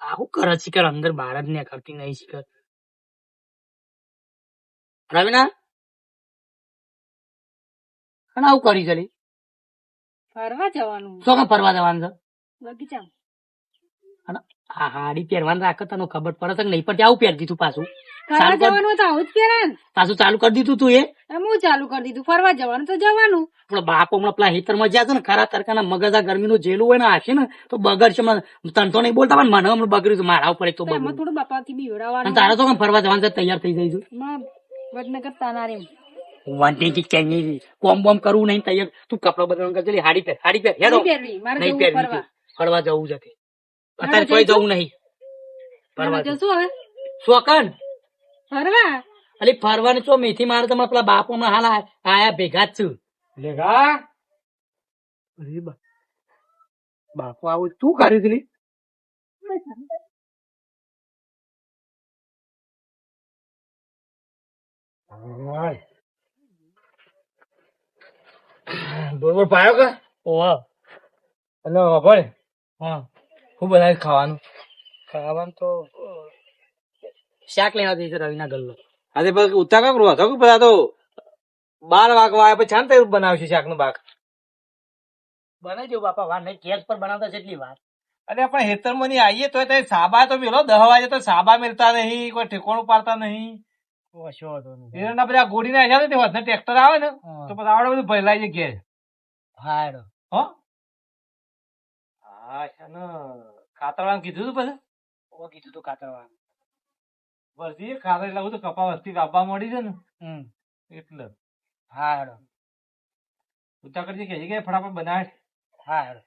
આવું કરે શિખર અંદર બહાર જ ને કરતી નહીં શિખર રવિના અને આવું કરી ચલી ફરવા જવાનું શું કામ ફરવા જવાનું છે બગીચા અને આ હાડી પહેરવાનું રાખે તને ખબર પડે છે કે નહીં પડતી આવું પહેરી દીધું પાછું ફરવા જવાનું તો આવું જ પહેરે ને પાછું ચાલુ કરી દીધું તું એમ હું ચાલુ કરી દીધું ફરવા જવાનું તો જવાનું પણ બાપો હમણાં પેલા હેતર માં જ્યાં છે ને ખરા તરકાના મગજ આ ગરમીનું જેલું હોય ને હાશે ને તો બગડશે તને તો નહીં બોલતા પણ મને હમણાં બગડ્યું છે મારા ઉપર એક તો એમાં બગડ્યું થોડું બાપાથી બીવડાવવાનું અને તારે તો કેમ ફરવા જવાનું છે તૈયાર થઈ જઈશું વડનગર તાનારે વાંધી ક્યાંય કોમ બોમ કરવું નહીં તૈયાર તું કપડા બદલવાનું કરજે હાડી પહેર હેડો પહેરવી મારે નહીં જવું પહેરવી ફરવા ફરવા જવું છે અત્યારે કોઈ જવું નહીં ફરવા જશું હવે શોકન ફરવા અલી ફરવાનું છો મેથી મારે તમારે પેલા બાપો હમણાં હાલ આયા ભેગા જ છું લેગા અરે બાપો આવું તું કર્યું તું બરોબર પાયો કે ઓહ એટલે ભાઈ હા શું બનાવી ખાવાનું ખાવાનું તો શાક લેવા જઈશું રવિના ગલ્લો આજે પછી ઉતા કાંક રો હતો કે બધા તો 12 વાગવા આવ્યા પછી શાંત બનાવશે શાક નું બાક બનાવી દઉં બાપા વાર નહીં ગેસ પર બનાવતા છે એટલી વાર અરે આપણે હેતરમાં ની આવીએ તો સાબા તો મેલો 10 વાગે તો સાબા મિલતા નહીં કોઈ ઠેકોણું પાડતા નહીં એના બધા ગોડી ના હિસાબે તે વધને ટ્રેક્ટર આવે ને તો પછી આવડે બધું ભરાઈ જાય ઘેર હા હો હા ને ખાતરવાનું કીધું તું પછી કીધું તું કાતરવા વરસી ખાતર એટલે બધું કપા વસ્તી કાપવા મળી છે ને એટલે હા હેડો ઉતા કરજે કે ફટાફટ બનાવે હા હેડો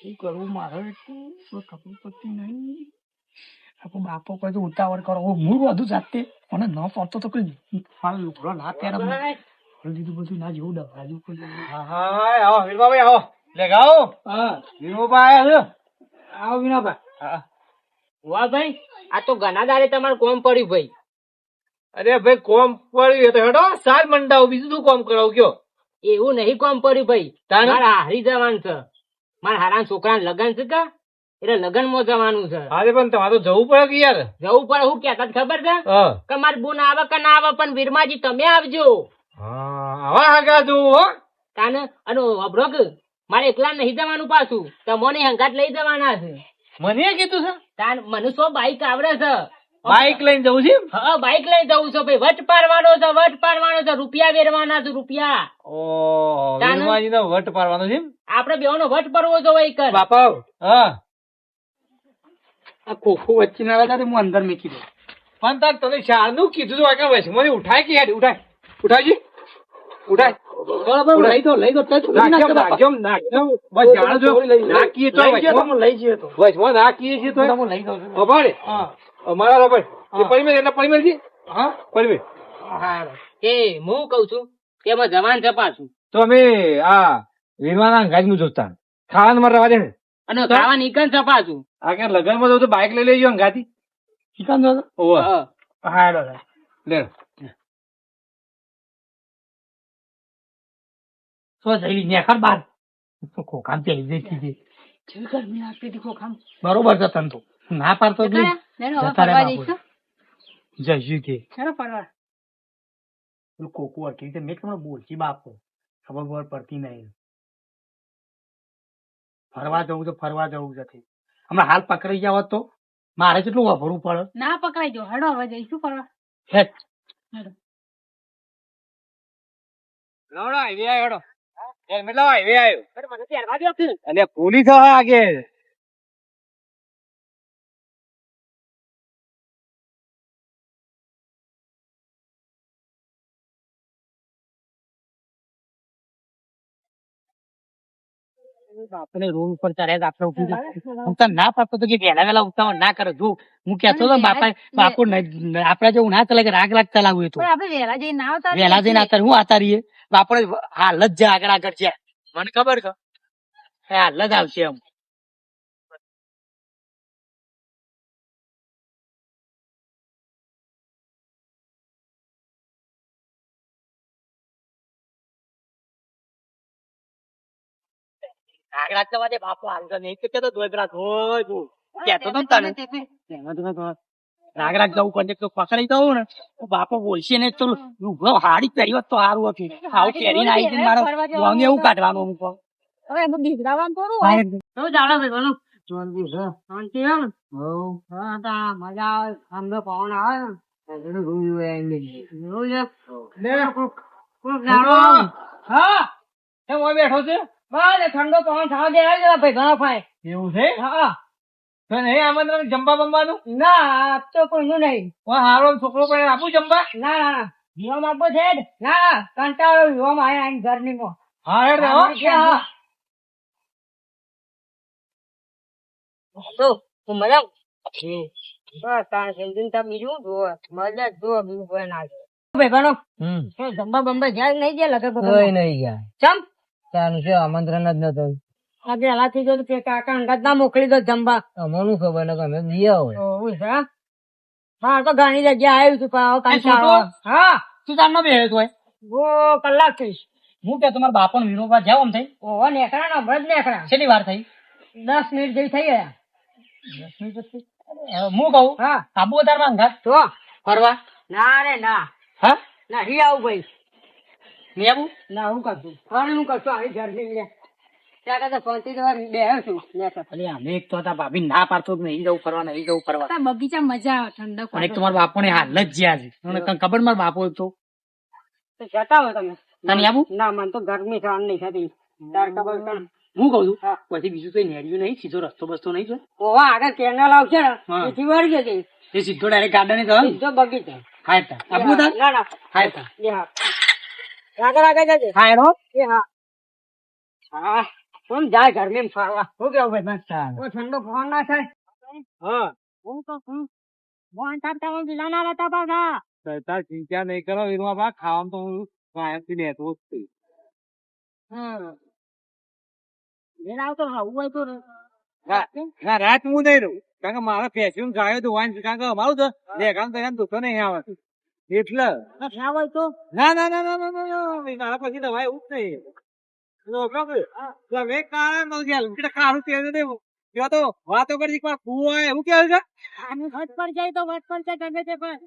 શું કરવું મારે ખબર પડતી નહીં આપો બાપો કોઈ ઉતાવળ કરો હું બધું જાતે મને ન પડતો તો કોઈ હાલ લુકડો ના ત્યારે દીધું બધું ના જેવું ડબાજુ હા આવો વીરભાઈ આવો લે ગાઓ હા વીરભાઈ આવ્યા આવો વિનાભાઈ હા વાહ ભાઈ આ તો ઘણા દાડે તમારે કોમ પડ્યું ભાઈ અરે ભાઈ કોમ પડ્યું તો હેડો સાર મંડાવ બીજું શું કોમ કરાવ કયો એવું નહીં કોમ પડ્યું ભાઈ મારે હારી જવાનું છે મારા હારા છોકરા લગન છે કે એટલે લગન માં જવાનું છે અરે પણ તમારે તો જવું પડે કે યાર જવું પડે હું કેતા ખબર છે કે મારી બોન આવે કે ના આવે પણ વીરમાજી તમે આવજો હા આવા હાગા તું હો તાને અને અબરો કે મારે એકલા નહીં જવાનું પાછું તમને હંગાત લઈ જવાના છે મને કીધું છે તાન મને સો બાઈક આવડે છે બાઈક લઈને જવું છે હા બાઈક લઈને જવું છે ભાઈ વટ પાડવાનો છે રૂપિયા વેરવાના છે રૂપિયા ઓ વીરમાજી નો વટ પાડવાનો છે આપડે બેવાનો વટ પડવો જોઈએ કર બાપા હા આ ખોખો વચ્ચે ના હતા હું અંદર મૂકી દઉં પણ તાર તને શાળનું કીધું તો આગળ વચમાં ઉઠાય કે યાર ઉઠાયજી ઉઠાય બરાબર લઈ દો નાખજો બસ જાણજો નાખીએ તો લઈ જઈએ તો વચમાં નાખીએ છીએ તો હું લઈ દઉં છું ખબર અમારા ખબર એ પરિમેળ એટલે પરિમેળ છે હા પરિમેળ હા એ હું કઉ છું કે એમાં જવાન છે પાછું તો અમે આ વીરવાના ગાજનું જોતા ખાવાનું મારે રવા દે અને ખાવા નીકળ છે પાછું આ ક્યાં લગનમાં જવું તો બાઈક લઈ લેજો ગાતી નીકળ જો ઓહો હા લે તો જઈ નેખર બાર ખોખામ પેલી જઈ છે જેવી ગરમી આપી હતી ખોખામ બરોબર છે તને તો ના પાડતો જઈશું કે કોકું અટકી છે મેં તમને બોલતી બાપો ખબર પડતી નહીં ફરવા જવું તો ફરવા જવું છે હમણાં હાલ પકડાઈ જાવ તો મારે કેટલું વાપરવું પડે ના પકડાઈ જો હેડો હવે જઈશું ફરવા અને પોલીસ આગે બાપને રોડ ઉપર ચડ્યા આપડે ઉઠી ના પાડતો તો કે વહેલા ઉતાવળ ના કરે જો હું કેતો હતો બાપુ આપડે જેવું ના ચલાવે કે રાગ ચલાવવું તો આપડે વહેલા જઈને આવતા વહેલા જઈને આવતા હું આવતા રહીએ બાપડે હાલ જ આગળ છે મને ખબર કે હાલ જ આવશે એમ આગળ જવા દે બાપુ હાલતો નહીં તો કેતો ધોઈબરા ધોઈ તું કેતો તો તને નાગરાજ જવું કોન્ટેક્ટ તો પકડી દઉં ને તો બાપો બોલશે ને તો ઉભો હાડી પહેરી હોત તો સારું હતું આવું પહેરીને આવી જઈને મારો લોંગ એવું કાઢવાનું અમુક વાર. હવે એનું દીકરાવાનું થોડું હોય. શું ચાલે ભાઈ બોલો? શાંતિ છે. શાંતિ એમ? હા તા મજા આવે ઠંડો પવન આવે ને. એવું છે? કોક દાડો હા કેમ ઓય બેઠો છે બસ એ ઠંડો પવન ખાવા દે આવી જરા ભાઈ ઘણા ફાય. એવું છે હા તો નહીં આમંત્રણ જમવા બમવાનું ના આ તો કોઈનું નહીં. હારો છોકરો પણ આપું જમવા ના ના ના વિવાહ આપવો છે જ. ના કંટાળો વિવાહ આવીને ઘરની માં. હા હેડ હો હા તો તું મજા બસ તારે સમજીને તમે બીજું જુઓ મજા જુઓ બીજું કોઈ ના છે ભાઈ બનો જમવા બમ્બા જાય નહીં જાય લગભગ નહીં ગયા ચમ તારું છે આમંત્રણ જ નતું આજે હલાથી જો કે કાકા અંગત ના મોકલી દો જમવા. અમોનું ખબર ને અમે દિયા હોય ઓય છે હા તો ઘણી જગ્યા આવ્યું છું પણ આવો કંટાળો. હા તું તાર ના બેહે તોય ઓ કલાક થઈશ. હું કે તમારા બાપો ને વિનોબા જાવ આમ થઈ ઓહો નેકળા ને હમણાં જ નેકળા. કેટલી વાર થઈ 10 મિનિટ જેવી થઈ ગયા. 10 મિનિટ જ થઈ. હું કહું હા આબુ વધારે માંગા તો ફરવા ના રે ના હા નહીં આવું ભાઈ. નહીં આબુ ના હું કરશું ફરી હું કરશું આવી ઘર ની ત્યાં કરતા શાંતિ તો બેહ્યો છું નેકળ. અરે અમે એક તો હતા ભાભી ના પાડતો જ નહીં જવું ફરવા નહીં જવું ફરવા બગીચા મજા આવે ઠંડક પણ એક તો મારા બાપો ને હાલ જ જ્યાં છે મને કંઈ ખબર મારા બાપો તો જતા હોય તમે. તને આબુ ના મને તો ગરમી સહન નહીં થતી. તડકા બડકા. હું કઉ છું પછી બીજું કઈ નેડ્યું નહીં સીધો રસ્તો બસ્તો નહીં છે ઓવા આગળ કેનાલ આવશે ને હા. એથી વળી જશે એ સીધો ડાયરેક્ટ ગાર્ડન ગયો સીધો બગીચા. હા હતા આબુ હતા ના ના હા હતા એ હા આગળ આગળ જજે. હા એનો એ હા હા કોણ જાય ગરમી ફરવા. શું કેવું ભાઈ મસ્ત ઓ ઠંડો ફોન ના થાય. હા હું તો ફોન કરતા બીજા ના રહેતા પાછા. તાર ચિંતા નહીં કરો વિરમા બા ખાવાનું તો હું કાયમથી લેતો જ છું. ઘેર આવતો આવું હોય તો ના રાત હું નહીં રહું કારણ કે મારે ફેશન ગાયો તો વાંચ કારણ કે અમારું તો લેખાન તો એમ દુખો નહીં આવે એટલે ના હોય તો ના ના ના ના ના ના મારા પછી દવા એવું જ નહીં તમે કારણ કાળું તેલ દેવું ત્યાં તો વાતો કરી કુવો આવે એવું કેવું છે આનું હદ પર જાય તો વટ પર જાય ગમે તે પણ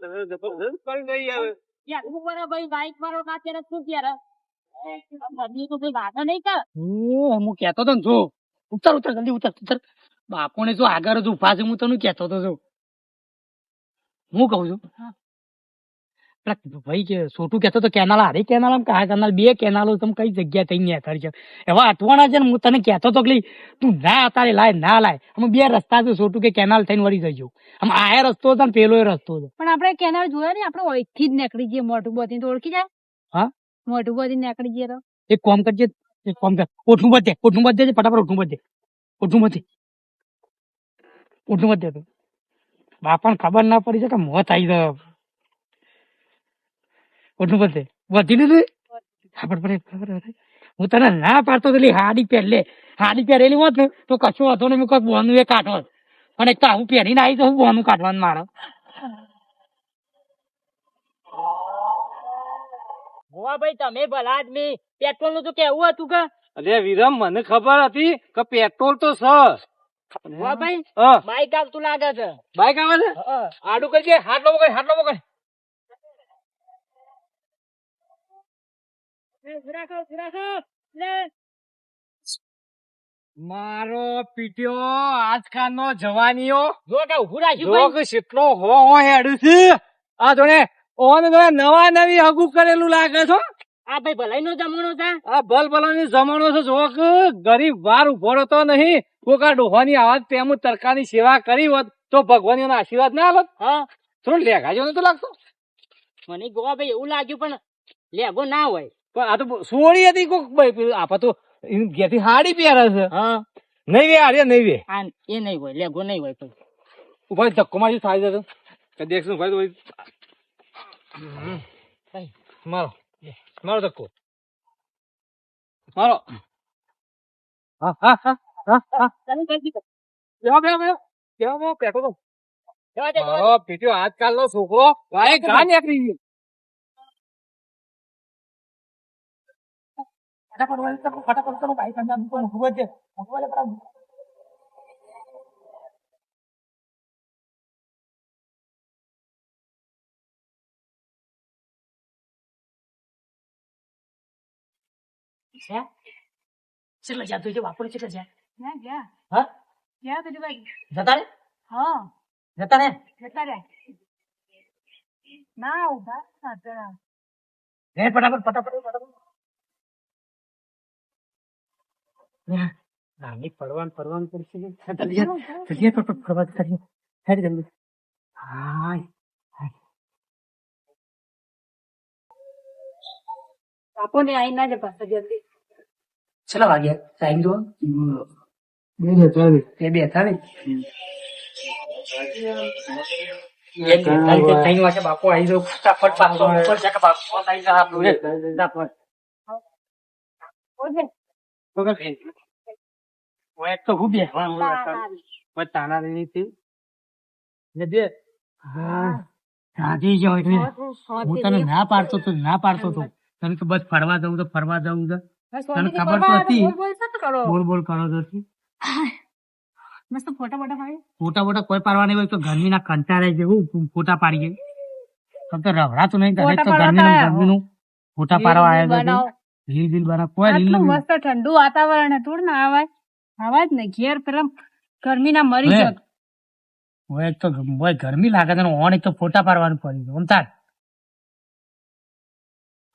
તમે જબરદસ્ત કરી દઈ આવે યાર હું બરાબર ભાઈ બાઈક મારો કાચે શું ક્યારે ગરમી તો ભાઈ વાતો નહીં કર. હું કેતો તો ને જો ઉતર ઉતર જલ્દી ઉતર ઉતર બાપો ને જો આગળ જ ઉભા છે હું તને કેતો તો જો હું કઉ છું પેલા ભાઈ કે છોટું કેતો તો કેનાલ હારી કેનાલ આમ કયા કેનાલ બે કેનાલો તમે કઈ જગ્યા થઈ ન્યા કરી છે એવા અટવાના છે ને હું તને કેતો તો કે તું ના અતારે લાય ના લાય અમે બે રસ્તા છે છોટું કે કેનાલ થઈને વળી જજો આમ આ રસ્તો હતો ને પેલો રસ્તો હતો પણ આપણે કેનાલ જોયા ને આપણે ઓળખી જ નીકળી જઈએ મોઢું બોધી તો ઓળખી જાય. હા મોઢું બોધી નીકળી જઈએ તો એક કામ કરજે એક કામ કર ઓઠું બધે ફટાફટ ઓઠું બધે તો બાપાને ખબર ના પડી છે કે મોત આવી ગયો ઓઠું બધે વધી લીધું ખબર પડે હું તને ના પાડતો તો હાડી પહેરેલી હોત ને તો કશું હતો ને મેં કોઈ બોનું એ કાઢો અને એક તો હું પહેરીને આવી તો હું બોનું કાઢવાનું મારે હોવા ભાઈ તમે ભલા આદમી પેટ્રોલ નું તો કેવું હતું કે અરે વિરમ મને ખબર હતી કે પેટ્રોલ તો હોવા ભાઈ હા બાઈક આવતું લાગે છે. બાઈક આવે છે આડું કરજે હાટલો પકડ મારો પીટ્યો આજકાલ નો જવાનીઓ જો કે ઉભું રાખ્યું જો ભાઈ. કે કેટલો હો હેડું છે આ જોડે ઓને જોડે નવા નવી હગું કરેલું લાગે છો આ ભાઈ ભલાઈ નો જમાનો છે. આ ભલભલાની જમાનો છે જો કે ગરીબ વાર ઉભો રહેતો નહીં કોકા ડોહાની આવાજ તેમ તરકાની સેવા કરી હોત તો ભગવાન આશીર્વાદ ના આલત હા થોડું લેખાજો નતો લાગતો મને ગોવા ભાઈ એવું લાગ્યું પણ લેગો ના હોય. પણ આ તો સોળી હતી કોક આપા તો ઘેરથી હાડી પહેરે છે હા નહીં વે અરે નહીં વે આ એ નહીં હોય લેગો નહીં હોય ભાઈ. ઉભા ધક્કો મારી થાય છે કે દેખશું ભાઈ ભાઈ મારો ધક્કો મારો હા હા હા હા હા ચાલુ કરી દીધો. પેટો તો જવા દે, જવા દે. મારો પીટ્યો આજકાલનો છોકરો વાય ગા નીકળી ગયો ફટાફટ કરો બાઈક અંદર મૂકવા છે મૂકવા છે બરાબર. કેટલા જ્યાં તું વાપરું કેટલા જ્યાં ના ગયા હા ગયા તો ભાઈ જતા રે હા જતા રે જતા રહ્યા ના ઉભા સાધરા રે ફટાફટ નાની ફરવાનું પડશે ફરવા કરીએ હેડ જલ્દી હા આપો ને આઈ ના જ પાછા જલ્દી કેટલા વાગ્યા ટાઈમ જો 2:43 વાગે બાપુ આવી જાવ ફટાફટ બાપુ ઉપર છે કે બાપુ આવી જા આપણું તો હું બેસવાનું તાના નથી રાજી જાવ એટલે હું તને ના પાડતો તો તને તો બસ ફરવા જવું તો તને ખબર તો હતી બોલ કરો તો મસ્ત ફોટા પાડી ફોટા કોઈ પાડવા નહીં હોય તો ગરમી ના કંટાળે જેવું ફોટા પાડીએ તમ તો રવડાતું નહીં તને તો ગરમીનું ફોટા પાડવા આવ્યા રીલ બનાવ કોઈ રીલ મસ્ત ઠંડુ વાતાવરણ હતું ને આવાજ ને ઘેર પેલા ગરમી ના મરી જત હોય એક તો ગરમી લાગે તને ઓન એક તો ફોટા પાડવાનું પડી ઓમ તાર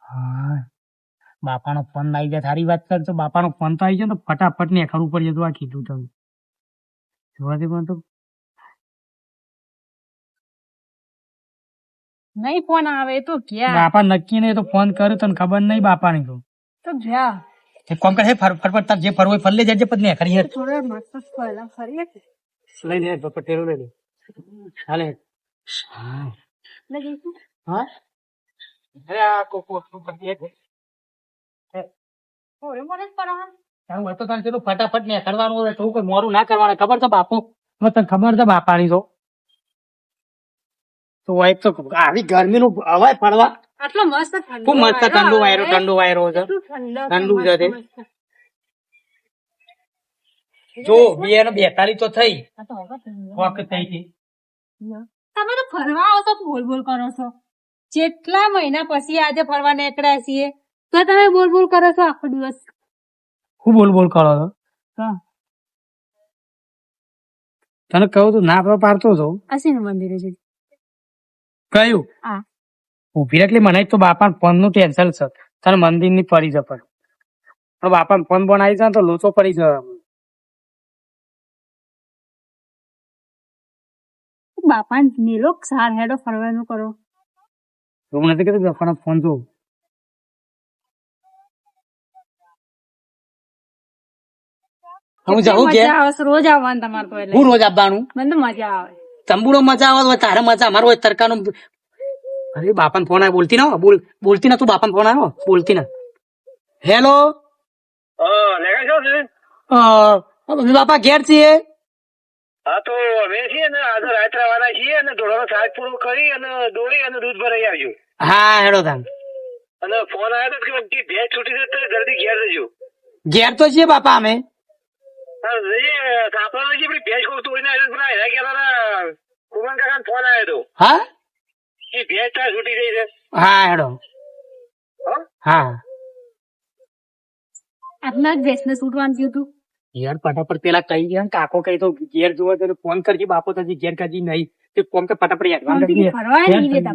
હા બાપાનો ફોન આવી જાય સારી વાત કર તો બાપાનો ફોન તો આવી જાય તો ફટાફટ ને ખરું પડી જતું આ કીધું તમે જોવાથી પણ તો નહીં ફોન આવે તો ક્યાં બાપા નક્કી નહીં તો ફોન કર્યો તને ખબર નહીં બાપાની તો જ્યાં એક કામ કર હે ફરફટ તાર જે ફરવું હોય ફર લે જજે પછી ને ખરી થોડે મસ્ત ફરેલા ફરીએ લઈ લે પટેલો લઈ લે હાલે લઈ જઈશું હા અરે આ કોકો પર દે ઓરે મોરે પરા તારું હોય તો તારે ચલો ફટાફટ ને કરવાનું હોય તો કોઈ મોરું ના કરવાનું ખબર છે બાપુ તને ખબર છે બાપાની તો હોય તો આવી ગરમીનું હવાય પડવા આટલો મસ્ત ખૂબ મસ્ત ઠંડુ વાયરો છે ઠંડુ છે તે જો 2:42 તો થઈ વખત થઈ ગઈ તમે તો ફરવા આવો તો બોલ કરો છો જેટલા મહિના પછી આજે ફરવા નીકળ્યા છીએ તો તમે બોલ કરો છો આખો દિવસ હું બોલ કરો છો તને કહું તો ના પાડતો છો અસીનું મંદિર છે કયું હા ઉભી રાખલી મને તો બાપા ફોન નું ટેન્શન છે તારે મંદિર ની પડી જ પણ બાપા ફોન બનાવી જાય તો લોચો પડી જાય બાપા નીલો સાર હેડો ફરવાનું કરો હું નથી કીધું બાપાનો ફોન જો હું જાઉં કે રોજ આવવાનું તમારે તો એટલે હું રોજ આવવાનું મને તો મજા આવે તંબુડો મજા આવે તારે મજા અમારો હોય તરકાનો અરે બાપાને ફોન આવ્યો બોલતી ના બોલતી ના તું બાપાને ફોન આવ્યો બોલતી ના હેલો બાપા ઘેર છીએ હા તો અમે છીએ ને આજે રાત રવાના છીએ અને ધોળાનો શાક પૂરો કરી અને દોડી અને દૂધ ભરાઈ આવ્યું હા હેડો તાન અને ફોન આવ્યો તો કે ભેજ છૂટી જશે તો જલ્દી ઘેર જજો ઘેર તો છીએ બાપા અમે આપડે પેલી ભેજ કોઈ તોડીને પેલા હેરા ગયા કુમાર કાકા ફોન આવ્યો હતો હા એ ભેજ ત્યાં છૂટી ગઈ છે હા હેડો હા આપના ડ્રેસ ને છૂટવાનું થયું હતું યાર ફટાફટ પેલા કહી ગયા કાકો કહી તો ઘેર જોવા તો ફોન કરજે બાપો તો ઘેર કરજી નહીં તે કોમ કે ફટાફટ ફરવા નહીં દેતા